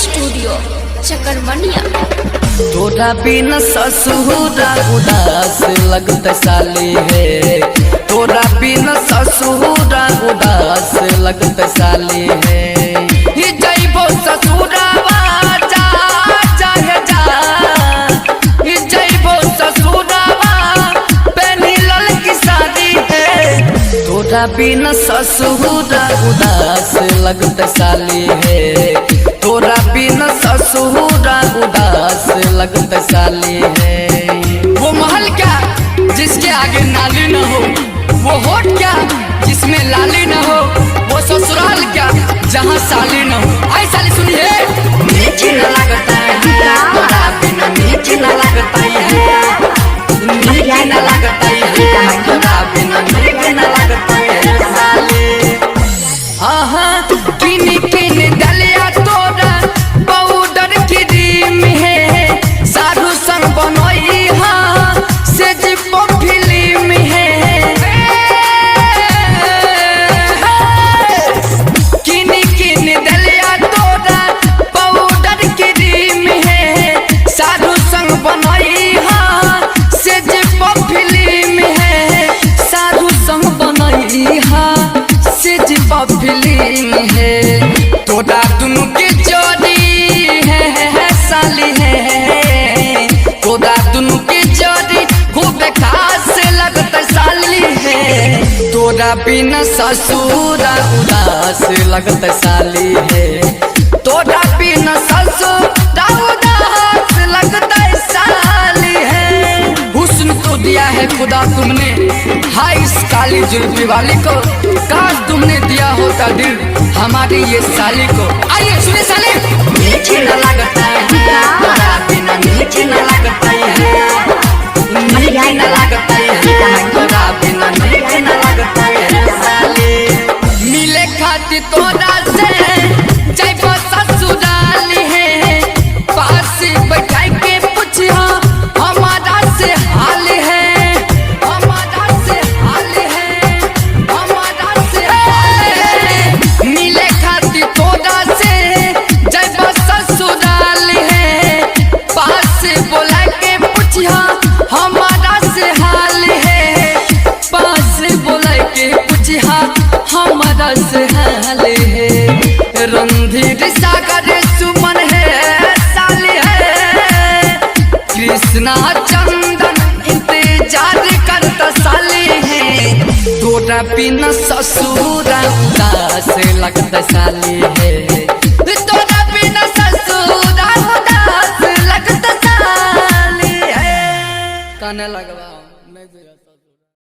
Studio चकरमनिया। तोरा बिना ससुरा उदास लगत साली है, तोरा बिना ससुरा उदास लगत साली है। ही जइबो ससुरावा जा चाहे जा, ही जइबो ससुरावा पेनिलल की शादी है। तोरा बिना ससुरा उदास लगत साली है, तोरा बिना ससुरा उदास लगत साली है। वो महल क्या जिसके आगे नाली न हो, वो होठ क्या जिसमें लाली न हो, वो ससुराल क्या जहाँ साली न हो। आई साली सुनिए, मीठी न लगता है तोरा बिना, मीठी न लगता है, मीठी न लगता है तोरा बिना, मीठी न लगता है साली। आहा किनी किनी दलिया तोरा पाउडर क्रीम है, साधु संग बनोई हाँ से जिपो फिल्म है। किनी किनी दलिया तोरा पाउडर क्रीम है, साधु संग बनोई हाँ से जिपो फिल्म है, साधु संग बनोई हाँ से जिपो फिल्म है। तोरा दुनू की जोड़ी है साली है, तोरा दुनू की जोड़ी खूब खास लगत साली है। तोरा बिना ससुरा उदास लगत साली है, तोरा बिना ससुरा उदास लगत साली है। हुस्न तो दिया है खुदा तुमने हाय इस काली जुल्फी वाली को, काश तुमने दिया होता दिल हमारी ये साली को। आइए सुने साली, मीठी न लगता है तोरा बिना, मीठी न लगता है, मीठी न लगता है तोरा बिना, मीठी न लगता है साली। मिले खाती तोरा से जइबो ससुराल है, पास बैठाई के पूछिया हमारा से हाल है, हमारा से हाल है, हमारा से हाल है। मिले खाती तोरा से जइबो ससुराल है, पास बोला के पूछिया हमारा से हाल है, पास बोला के पूछिया हमारा से हाल है। रणधीर सागर सुमन है साली है, कृष्णा चंदन इंतजार करता साली है। तोरा बिना ससुरा उदास लगता साली है, तोरा बिना ससुरा उदास लगता साली है। काने लगवा